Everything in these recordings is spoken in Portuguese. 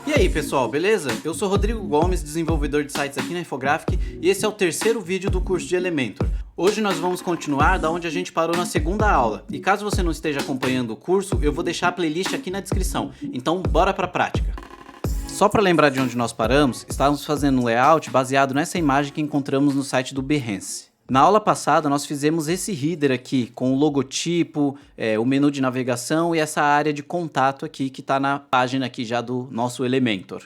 E aí pessoal, beleza? Eu sou Rodrigo Gomes, desenvolvedor de sites aqui na Infographic, e esse é o terceiro vídeo do curso de Elementor. Hoje nós vamos continuar da onde a gente parou na segunda aula, e caso você não esteja acompanhando o curso, eu vou deixar a playlist aqui na descrição, então bora pra prática! Só para lembrar de onde nós paramos, estávamos fazendo um layout baseado nessa imagem que encontramos no site do Behance. Na aula passada nós fizemos esse header aqui com o logotipo, o menu de navegação e essa área de contato aqui que está na página aqui já do nosso Elementor.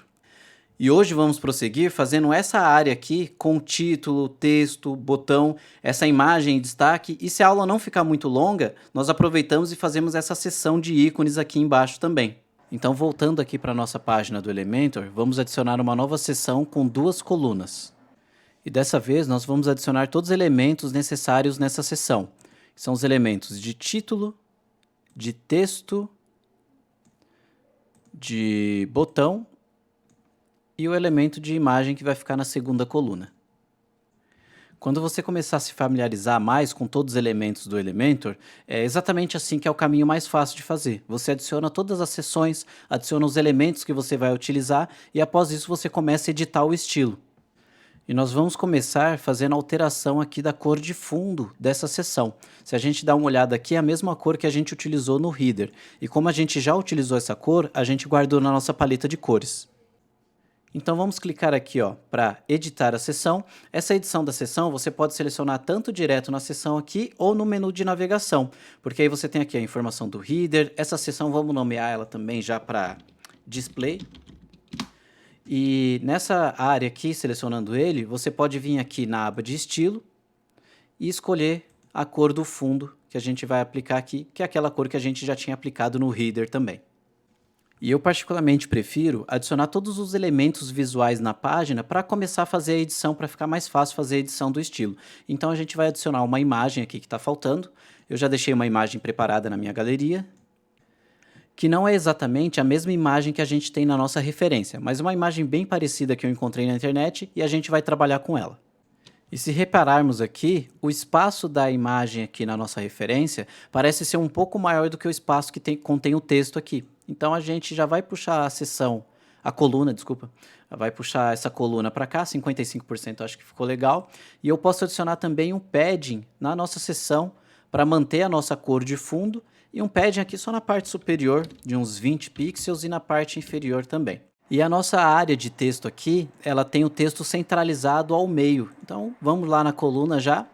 E hoje vamos prosseguir fazendo essa área aqui com título, texto, botão, essa imagem em destaque, e se a aula não ficar muito longa, nós aproveitamos e fazemos essa seção de ícones aqui embaixo também. Então voltando aqui para a nossa página do Elementor, vamos adicionar uma nova seção com duas colunas. E dessa vez nós vamos adicionar todos os elementos necessários nessa seção. São os elementos de título, de texto, de botão e o elemento de imagem que vai ficar na segunda coluna. Quando você começar a se familiarizar mais com todos os elementos do Elementor, é exatamente assim que é o caminho mais fácil de fazer. Você adiciona todas as seções, adiciona os elementos que você vai utilizar e após isso você começa a editar o estilo. E nós vamos começar fazendo a alteração aqui da cor de fundo dessa seção. Se a gente dá uma olhada aqui, é a mesma cor que a gente utilizou no header. E como a gente já utilizou essa cor, a gente guardou na nossa paleta de cores. Então vamos clicar aqui para editar a seção. Essa edição da seção você pode selecionar tanto direto na seção aqui ou no menu de navegação. Porque aí você tem aqui a informação do header. Essa seção vamos nomear ela também já para display. E nessa área aqui, selecionando ele, você pode vir aqui na aba de estilo e escolher a cor do fundo que a gente vai aplicar aqui, que é aquela cor que a gente já tinha aplicado no header também. E eu particularmente prefiro adicionar todos os elementos visuais na página para começar a fazer a edição, para ficar mais fácil fazer a edição do estilo. Então a gente vai adicionar uma imagem aqui que está faltando. Eu já deixei uma imagem preparada na minha galeria, que não é exatamente a mesma imagem que a gente tem na nossa referência, mas uma imagem bem parecida que eu encontrei na internet e a gente vai trabalhar com ela. E se repararmos aqui, o espaço da imagem aqui na nossa referência parece ser um pouco maior do que o espaço que contém o texto aqui. Então a gente já vai puxar a coluna, vai puxar essa coluna para cá, 55% acho que ficou legal. E eu posso adicionar também um padding na nossa seção para manter a nossa cor de fundo, e um padding aqui só na parte superior de uns 20 pixels e na parte inferior também. E a nossa área de texto aqui, ela tem o texto centralizado ao meio. Então vamos lá na coluna já,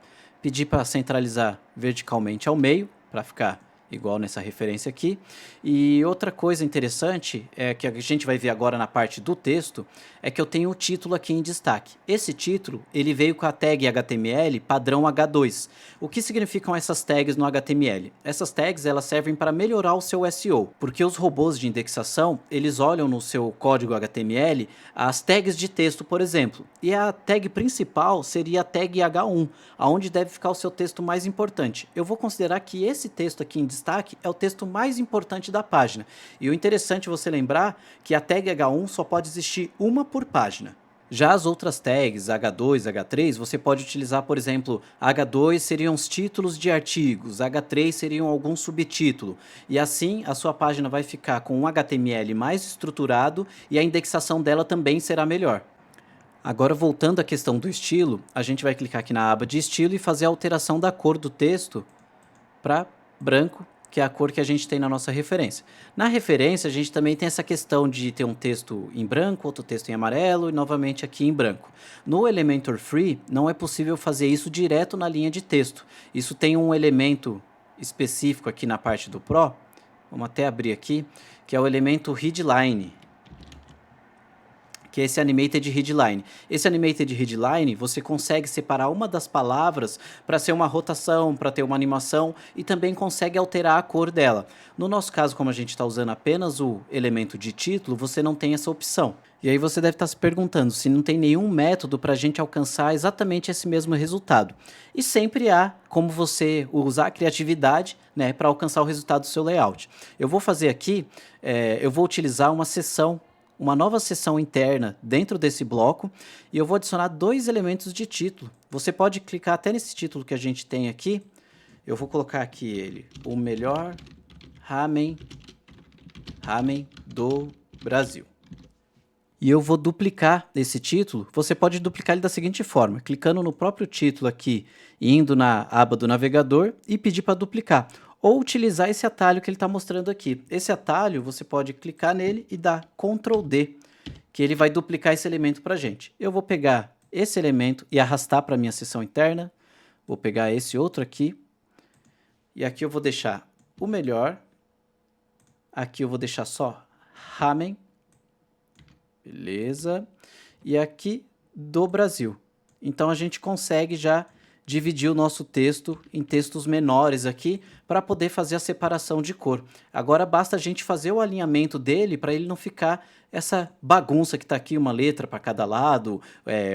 pedir para centralizar verticalmente ao meio, para ficar igual nessa referência aqui. E outra coisa interessante, que a gente vai ver agora na parte do texto, é que eu tenho o título aqui em destaque. Esse título, ele veio com a tag HTML padrão H2. O que significam essas tags no HTML? Essas tags, elas servem para melhorar o seu SEO, porque os robôs de indexação, eles olham no seu código HTML as tags de texto, por exemplo, e a tag principal seria a tag H1, aonde deve ficar o seu texto mais importante. Eu vou considerar que esse texto aqui em destaque é o texto mais importante da página. E o interessante é você lembrar que a tag H1 só pode existir uma por página. Já as outras tags, H2, H3, você pode utilizar, por exemplo, H2 seriam os títulos de artigos, H3 seriam algum subtítulo. E assim a sua página vai ficar com um HTML mais estruturado e a indexação dela também será melhor. Agora voltando à questão do estilo, a gente vai clicar aqui na aba de estilo e fazer a alteração da cor do texto para branco, que é a cor que a gente tem na nossa referência. Na referência, a gente também tem essa questão de ter um texto em branco, outro texto em amarelo e novamente aqui em branco. No Elementor Free, não é possível fazer isso direto na linha de texto. Isso tem um elemento específico aqui na parte do Pro, vamos até abrir aqui, que é o elemento Readline, que é esse Animated Readline. Esse Animated Readline, você consegue separar uma das palavras para ser uma rotação, para ter uma animação, e também consegue alterar a cor dela. No nosso caso, como a gente está usando apenas o elemento de título, você não tem essa opção. E aí você deve estar se perguntando se não tem nenhum método para a gente alcançar exatamente esse mesmo resultado. E sempre há como você usar a criatividade, né, para alcançar o resultado do seu layout. Eu vou fazer aqui, eu vou utilizar uma nova seção interna dentro desse bloco e eu vou adicionar dois elementos de título. Você pode clicar até nesse título que a gente tem aqui. Eu vou colocar aqui o melhor ramen do Brasil. E eu vou duplicar esse título. Você pode duplicar ele da seguinte forma, clicando no próprio título aqui, indo na aba do navegador e pedir para duplicar. Ou utilizar esse atalho que ele está mostrando aqui. Esse atalho, você pode clicar nele e dar Ctrl D, que ele vai duplicar esse elemento para a gente. Eu vou pegar esse elemento e arrastar para a minha seção interna. Vou pegar esse outro aqui. E aqui eu vou deixar o melhor. Aqui eu vou deixar só Ramen. Beleza. E aqui do Brasil. Então a gente consegue já dividir o nosso texto em textos menores aqui para poder fazer a separação de cor. Agora basta a gente fazer o alinhamento dele para ele não ficar essa bagunça que está aqui, uma letra para cada lado,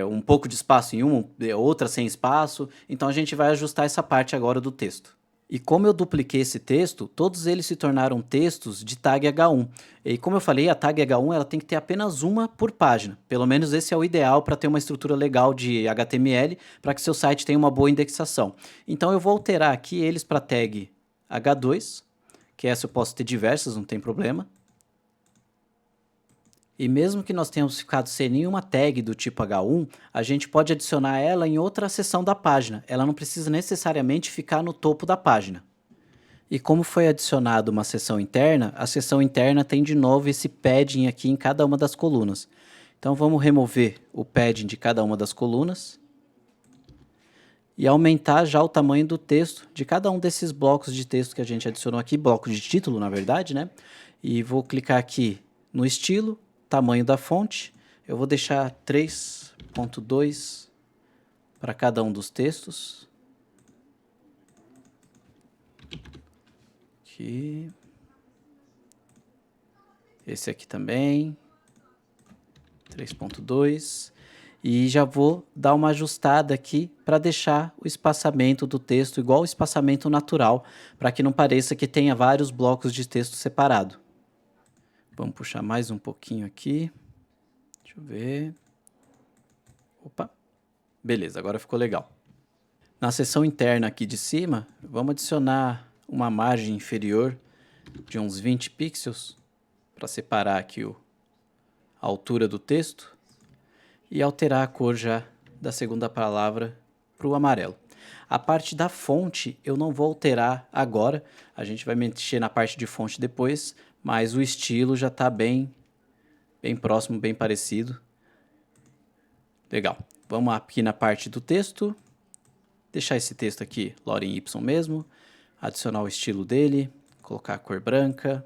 um pouco de espaço em uma, outra sem espaço. Então a gente vai ajustar essa parte agora do texto. E como eu dupliquei esse texto, todos eles se tornaram textos de tag H1. E como eu falei, a tag H1 ela tem que ter apenas uma por página. Pelo menos esse é o ideal para ter uma estrutura legal de HTML, para que seu site tenha uma boa indexação. Então eu vou alterar aqui eles para tag H2, que essa eu posso ter diversas, não tem problema. E mesmo que nós tenhamos ficado sem nenhuma tag do tipo H1, a gente pode adicionar ela em outra seção da página. Ela não precisa necessariamente ficar no topo da página. E como foi adicionado uma seção interna, a seção interna tem de novo esse padding aqui em cada uma das colunas. Então vamos remover o padding de cada uma das colunas e aumentar já o tamanho do texto de cada um desses blocos de texto que a gente adicionou aqui, bloco de título na verdade, né? E vou clicar aqui no estilo, tamanho da fonte, eu vou deixar 3.2 para cada um dos textos. Aqui. Esse aqui também. 3.2. E já vou dar uma ajustada aqui para deixar o espaçamento do texto igual o espaçamento natural, para que não pareça que tenha vários blocos de texto separado. Vamos puxar mais um pouquinho aqui. Deixa eu ver. Opa. Beleza, agora ficou legal. Na seção interna aqui de cima, vamos adicionar uma margem inferior de uns 20 pixels para separar aqui a altura do texto e alterar a cor já da segunda palavra para o amarelo. A parte da fonte eu não vou alterar agora, a gente vai mexer na parte de fonte depois, mas o estilo já está bem próximo, bem parecido. Legal. Vamos aqui na parte do texto, deixar esse texto aqui Lorem Y mesmo, adicionar o estilo dele, colocar a cor branca.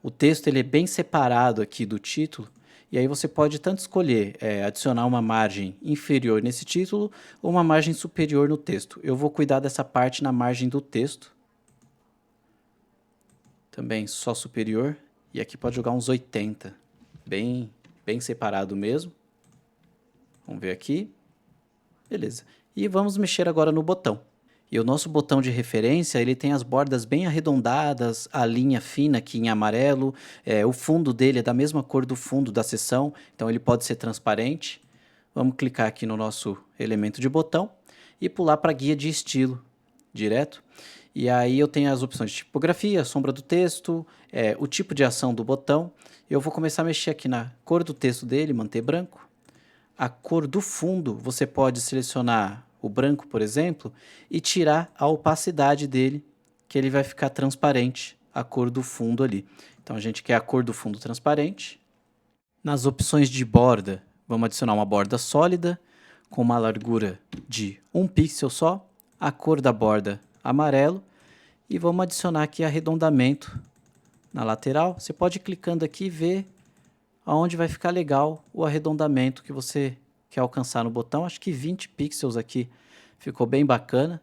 O texto ele é bem separado aqui do título, e aí você pode tanto escolher adicionar uma margem inferior nesse título ou uma margem superior no texto. Eu vou cuidar dessa parte na margem do texto. Também só superior, e aqui pode jogar uns 80, bem separado mesmo. Vamos ver aqui. Beleza. E vamos mexer agora no botão. E o nosso botão de referência, ele tem as bordas bem arredondadas, a linha fina aqui em amarelo, o fundo dele é da mesma cor do fundo da seção, então ele pode ser transparente. Vamos clicar aqui no nosso elemento de botão e pular para a guia de estilo, direto. E aí eu tenho as opções de tipografia, sombra do texto, o tipo de ação do botão. Eu vou começar a mexer aqui na cor do texto dele, manter branco. A cor do fundo, você pode selecionar o branco, por exemplo, e tirar a opacidade dele, que ele vai ficar transparente, a cor do fundo ali. Então a gente quer a cor do fundo transparente. Nas opções de borda, vamos adicionar uma borda sólida, com uma largura de 1 pixel só, a cor da borda amarelo, e vamos adicionar aqui arredondamento na lateral. Você pode ir clicando aqui e ver aonde vai ficar legal o arredondamento que você quer alcançar no botão. Acho que 20 pixels aqui ficou bem bacana.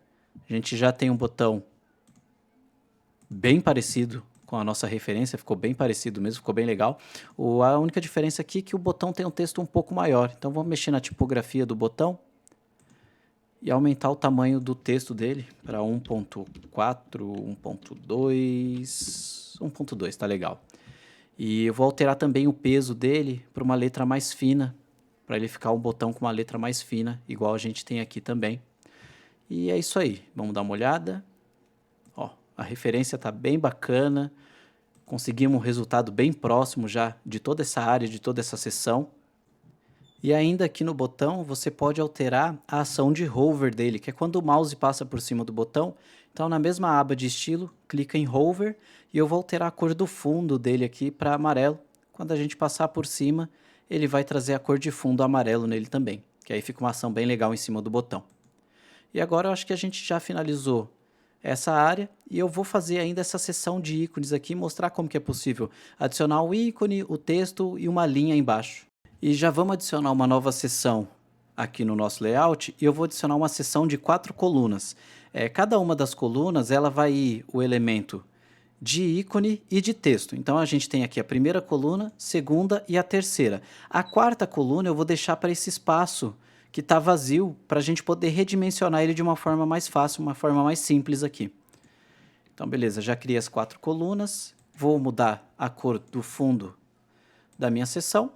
A gente já tem um botão bem parecido com a nossa referência, ficou bem parecido mesmo, ficou bem legal. A única diferença aqui é que o botão tem um texto um pouco maior. Então vamos mexer na tipografia do botão e aumentar o tamanho do texto dele para 1.4, 1.2, 1.2, tá legal. E eu vou alterar também o peso dele para uma letra mais fina, para ele ficar um botão com uma letra mais fina, igual a gente tem aqui também. E é isso aí, vamos dar uma olhada. Ó, a referência está bem bacana, Conseguimos um resultado bem próximo já de toda essa área, de toda essa seção. E ainda aqui no botão, você pode alterar a ação de hover dele, que é quando o mouse passa por cima do botão. Então, na mesma aba de estilo, clica em hover e eu vou alterar a cor do fundo dele aqui para amarelo. Quando a gente passar por cima, ele vai trazer a cor de fundo amarelo nele também, que aí fica uma ação bem legal em cima do botão. E agora eu acho que a gente já finalizou essa área e eu vou fazer ainda essa seção de ícones aqui, mostrar como que é possível adicionar o ícone, o texto e uma linha embaixo. E já vamos adicionar uma nova seção aqui no nosso layout e eu vou adicionar uma seção de 4 colunas. Cada uma das colunas ela vai ir o elemento de ícone e de texto. Então a gente tem aqui a primeira coluna, segunda e a terceira. A quarta coluna eu vou deixar para esse espaço que está vazio, para a gente poder redimensionar ele de uma forma mais fácil, uma forma mais simples aqui. Então beleza, já criei as 4 colunas, vou mudar a cor do fundo da minha seção.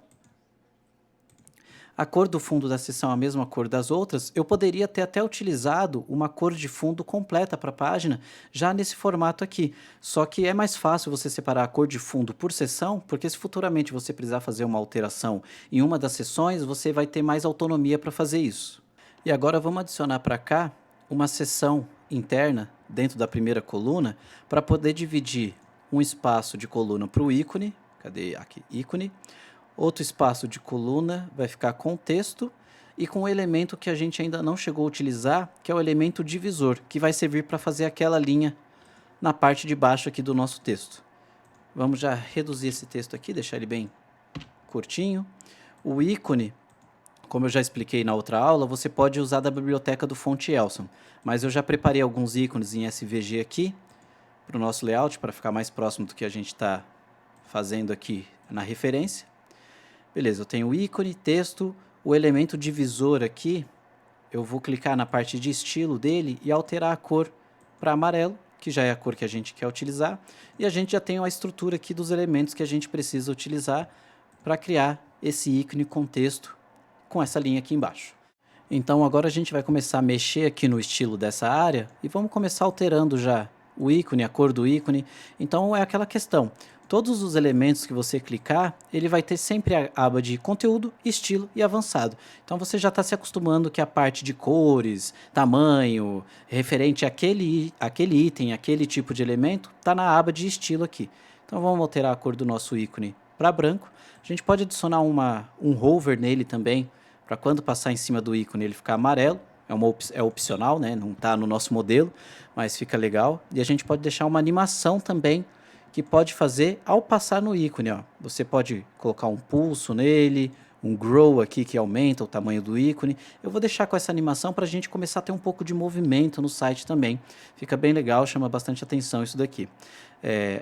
A cor do fundo da seção é a mesma cor das outras, eu poderia ter até utilizado uma cor de fundo completa para a página, já nesse formato aqui. Só que é mais fácil você separar a cor de fundo por seção, porque se futuramente você precisar fazer uma alteração em uma das seções, você vai ter mais autonomia para fazer isso. E agora vamos adicionar para cá uma seção interna dentro da primeira coluna, para poder dividir um espaço de coluna para o ícone. Cadê aqui? Ícone. Outro espaço de coluna vai ficar com texto e com o elemento que a gente ainda não chegou a utilizar, que é o elemento divisor, que vai servir para fazer aquela linha na parte de baixo aqui do nosso texto. Vamos já reduzir esse texto aqui, deixar ele bem curtinho. O ícone, como eu já expliquei na outra aula, você pode usar da biblioteca do Fonte Elson, mas eu já preparei alguns ícones em SVG aqui para o nosso layout, para ficar mais próximo do que a gente está fazendo aqui na referência. Beleza, eu tenho o ícone, texto, o elemento divisor aqui, eu vou clicar na parte de estilo dele e alterar a cor para amarelo, que já é a cor que a gente quer utilizar, e a gente já tem a estrutura aqui dos elementos que a gente precisa utilizar para criar esse ícone com texto com essa linha aqui embaixo. Então agora a gente vai começar a mexer aqui no estilo dessa área e vamos começar alterando já o ícone, a cor do ícone. Então é aquela questão, todos os elementos que você clicar, ele vai ter sempre a aba de conteúdo, estilo e avançado. Então você já está se acostumando que a parte de cores, tamanho, referente àquele item, aquele tipo de elemento, está na aba de estilo aqui. Então vamos alterar a cor do nosso ícone para branco. A gente pode adicionar um hover nele também, para quando passar em cima do ícone ele ficar amarelo. É opcional, né? Não está no nosso modelo, mas fica legal. E a gente pode deixar uma animação também, que pode fazer ao passar no ícone. Ó. Você pode colocar um pulso nele, um grow aqui que aumenta o tamanho do ícone. Eu vou deixar com essa animação para a gente começar a ter um pouco de movimento no site também. Fica bem legal, chama bastante atenção isso daqui.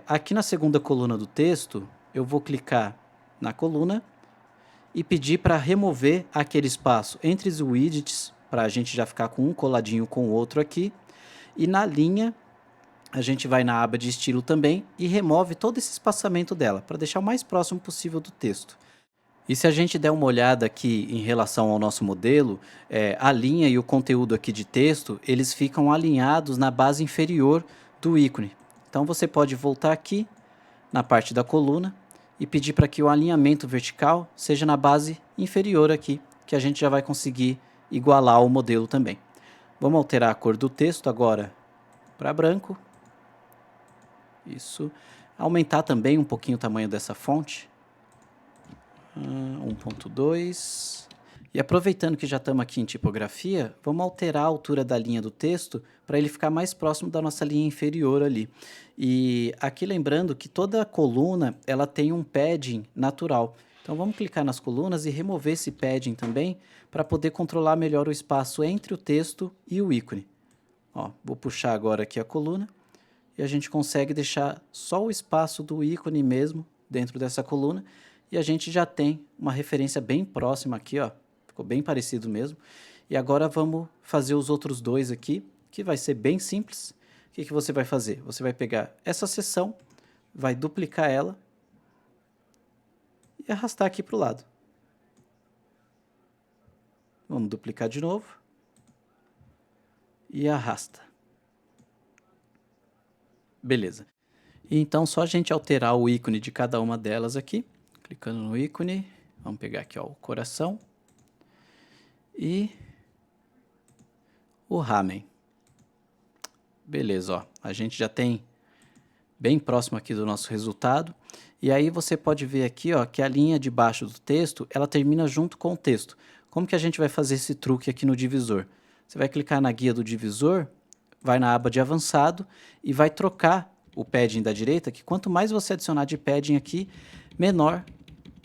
Aqui na segunda coluna do texto, eu vou clicar na coluna e pedir para remover aquele espaço entre os widgets, para a gente já ficar com um coladinho com o outro aqui. E na linha, a gente vai na aba de estilo também e remove todo esse espaçamento dela, para deixar o mais próximo possível do texto. E se a gente der uma olhada aqui em relação ao nosso modelo, a linha e o conteúdo aqui de texto, eles ficam alinhados na base inferior do ícone. Então você pode voltar aqui na parte da coluna e pedir para que o alinhamento vertical seja na base inferior aqui, que a gente já vai conseguir igualar o modelo também. Vamos alterar a cor do texto agora para branco. Isso. Aumentar também um pouquinho o tamanho dessa fonte. 1.2. E aproveitando que já estamos aqui em tipografia, vamos alterar a altura da linha do texto para ele ficar mais próximo da nossa linha inferior ali. E aqui lembrando que toda coluna ela tem um padding natural. Então vamos clicar nas colunas e remover esse padding também para poder controlar melhor o espaço entre o texto e o ícone. Ó, vou puxar agora aqui a coluna e a gente consegue deixar só o espaço do ícone mesmo dentro dessa coluna e a gente já tem uma referência bem próxima aqui, ó. Ficou bem parecido mesmo. E agora vamos fazer os outros dois aqui, que vai ser bem simples. O que você vai fazer? Você vai pegar essa seção, vai duplicar ela e arrastar aqui para o lado. Vamos duplicar de novo. E arrasta. Beleza. E então, só a gente alterar o ícone de cada uma delas aqui, clicando no ícone, vamos pegar aqui ó, o coração e o ramen. Beleza, ó, a gente já tem bem próximo aqui do nosso resultado. E aí você pode ver aqui ó, que a linha de baixo do texto, ela termina junto com o texto. Como que a gente vai fazer esse truque aqui no divisor? Você vai clicar na guia do divisor, vai na aba de avançado e vai trocar o padding da direita, que quanto mais você adicionar de padding aqui, menor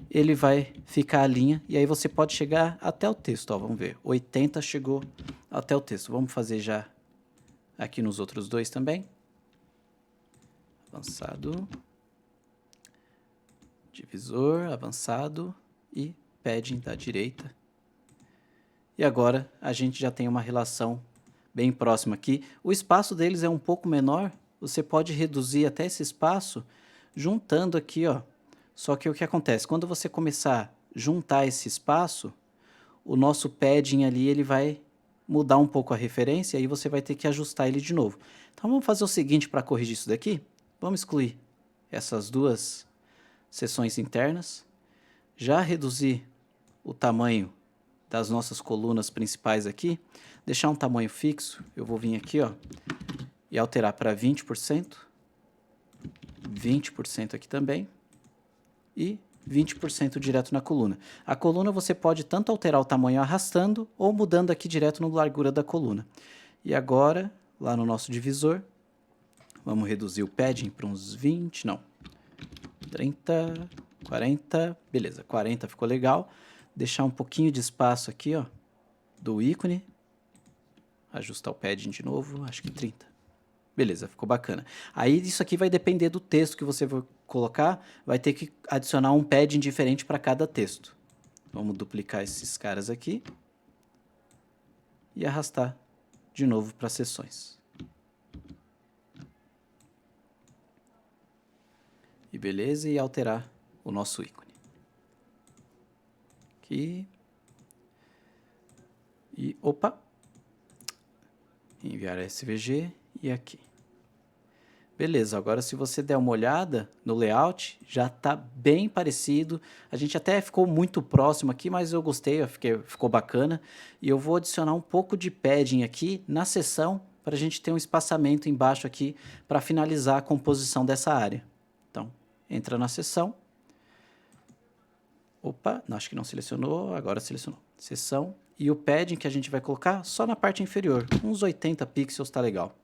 ele vai ficar a linha, e aí você pode chegar até o texto, ó, vamos ver, 80 chegou até o texto. Vamos fazer já aqui nos outros dois também. Avançado, divisor, avançado e padding da direita. E agora a gente já tem uma relação bem próxima aqui. O espaço deles é um pouco menor, você pode reduzir até esse espaço juntando aqui, ó. Só que o que acontece? Quando você começar a juntar esse espaço, o nosso padding ali ele vai mudar um pouco a referência e aí você vai ter que ajustar ele de novo. Então vamos fazer o seguinte para corrigir isso daqui. Vamos excluir essas duas seções internas. Já reduzir o tamanho das nossas colunas principais aqui, deixar um tamanho fixo, eu vou vir aqui ó, e alterar para 20%, 20% aqui também, e 20% direto na coluna. A coluna você pode tanto alterar o tamanho arrastando, ou mudando aqui direto na largura da coluna. E agora, lá no nosso divisor, vamos reduzir o padding para uns 20, não, 30, 40, beleza, 40 ficou legal. Deixar um pouquinho de espaço aqui, ó, do ícone. Ajustar o padding de novo, acho que 30. Beleza, ficou bacana. Aí isso aqui vai depender do texto que você for colocar, vai ter que adicionar um padding diferente para cada texto. Vamos duplicar esses caras aqui e arrastar de novo para as seções. E beleza, e alterar o nosso ícone. Aqui. E, opa, enviar SVG e aqui. Beleza, agora se você der uma olhada no layout, já está bem parecido. A gente até ficou muito próximo aqui, mas eu gostei, ficou bacana. E eu vou adicionar um pouco de padding aqui na seção, para a gente ter um espaçamento embaixo aqui, para finalizar a composição dessa área. Então, entra na seção. Opa, acho que não selecionou, agora selecionou. Seção. E o padding que a gente vai colocar só na parte inferior, uns 80 pixels tá legal.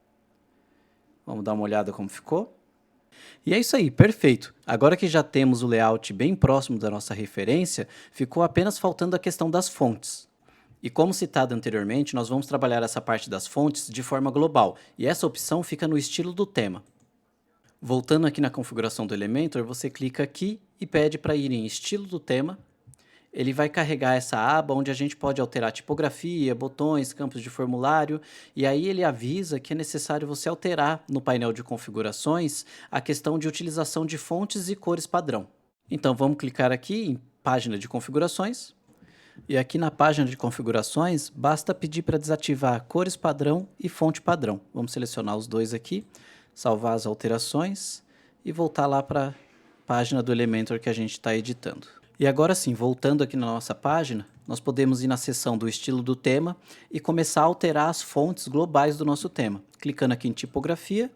Vamos dar uma olhada como ficou. E é isso aí, perfeito. Agora que já temos o layout bem próximo da nossa referência, ficou apenas faltando a questão das fontes. E como citado anteriormente, nós vamos trabalhar essa parte das fontes de forma global, e essa opção fica no estilo do tema. Voltando aqui na configuração do Elementor, você clica aqui e pede para ir em estilo do tema. Ele vai carregar essa aba onde a gente pode alterar tipografia, botões, campos de formulário, e aí ele avisa que é necessário você alterar no painel de configurações a questão de utilização de fontes e cores padrão. Então vamos clicar aqui em página de configurações, e aqui na página de configurações basta pedir para desativar cores padrão e fonte padrão. Vamos selecionar os dois aqui, salvar as alterações e voltar lá para a página do Elementor que a gente está editando. E agora sim, voltando aqui na nossa página, nós podemos ir na seção do estilo do tema e começar a alterar as fontes globais do nosso tema. Clicando aqui em tipografia.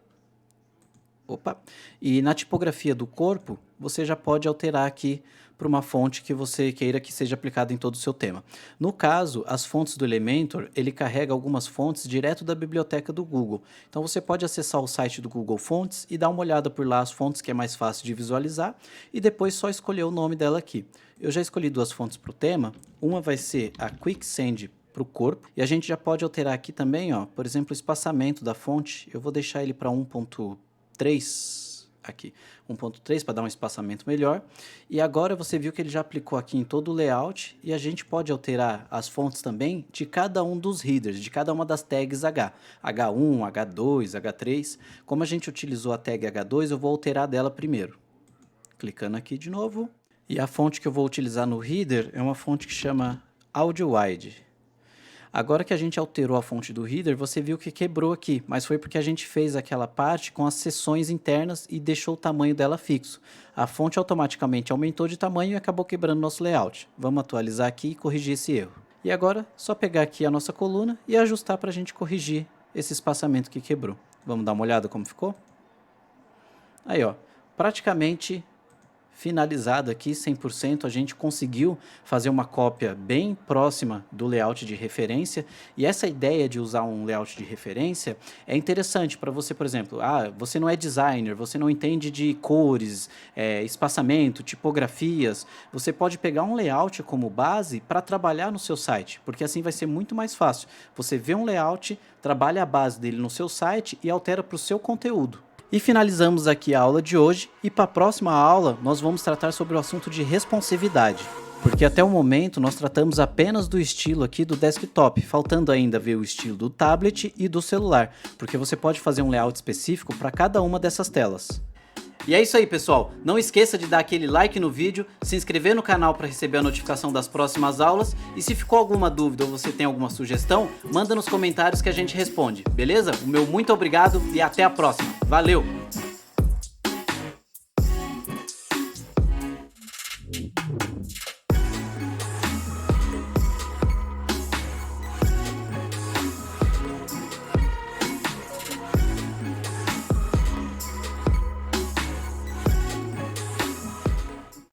Opa! E na tipografia do corpo, você já pode alterar aqui para uma fonte que você queira que seja aplicada em todo o seu tema. No caso, as fontes do Elementor, ele carrega algumas fontes direto da biblioteca do Google. Então você pode acessar o site do Google Fontes e dar uma olhada por lá as fontes que é mais fácil de visualizar e depois só escolher o nome dela aqui. Eu já escolhi duas fontes para o tema, uma vai ser a Quicksand para o corpo, e a gente já pode alterar aqui também, ó, por exemplo, o espaçamento da fonte, eu vou deixar ele para 1.3 aqui, 1.3 para dar um espaçamento melhor. E agora você viu que ele já aplicou aqui em todo o layout e a gente pode alterar as fontes também de cada um dos headers, de cada uma das tags H. H1, H2, H3. Como a gente utilizou a tag H2, eu vou alterar dela primeiro. Clicando aqui de novo. E a fonte que eu vou utilizar no header é uma fonte que chama AudioWide. Agora que a gente alterou a fonte do Reader, você viu que quebrou aqui, mas foi porque a gente fez aquela parte com as seções internas e deixou o tamanho dela fixo. A fonte automaticamente aumentou de tamanho e acabou quebrando nosso layout. Vamos atualizar aqui e corrigir esse erro. E agora, só pegar aqui a nossa coluna e ajustar para a gente corrigir esse espaçamento que quebrou. Vamos dar uma olhada como ficou? Aí, ó, praticamente finalizado aqui, 100%, a gente conseguiu fazer uma cópia bem próxima do layout de referência, e essa ideia de usar um layout de referência é interessante para você, por exemplo, você não é designer, você não entende de cores, espaçamento, tipografias, você pode pegar um layout como base para trabalhar no seu site, porque assim vai ser muito mais fácil. Você vê um layout, trabalha a base dele no seu site e altera para o seu conteúdo. E finalizamos aqui a aula de hoje, e para a próxima aula nós vamos tratar sobre o assunto de responsividade. Porque até o momento nós tratamos apenas do estilo aqui do desktop, faltando ainda ver o estilo do tablet e do celular, porque você pode fazer um layout específico para cada uma dessas telas. E é isso aí, pessoal. Não esqueça de dar aquele like no vídeo, se inscrever no canal para receber a notificação das próximas aulas, e se ficou alguma dúvida ou você tem alguma sugestão, manda nos comentários que a gente responde, beleza? O meu muito obrigado e até a próxima. Valeu!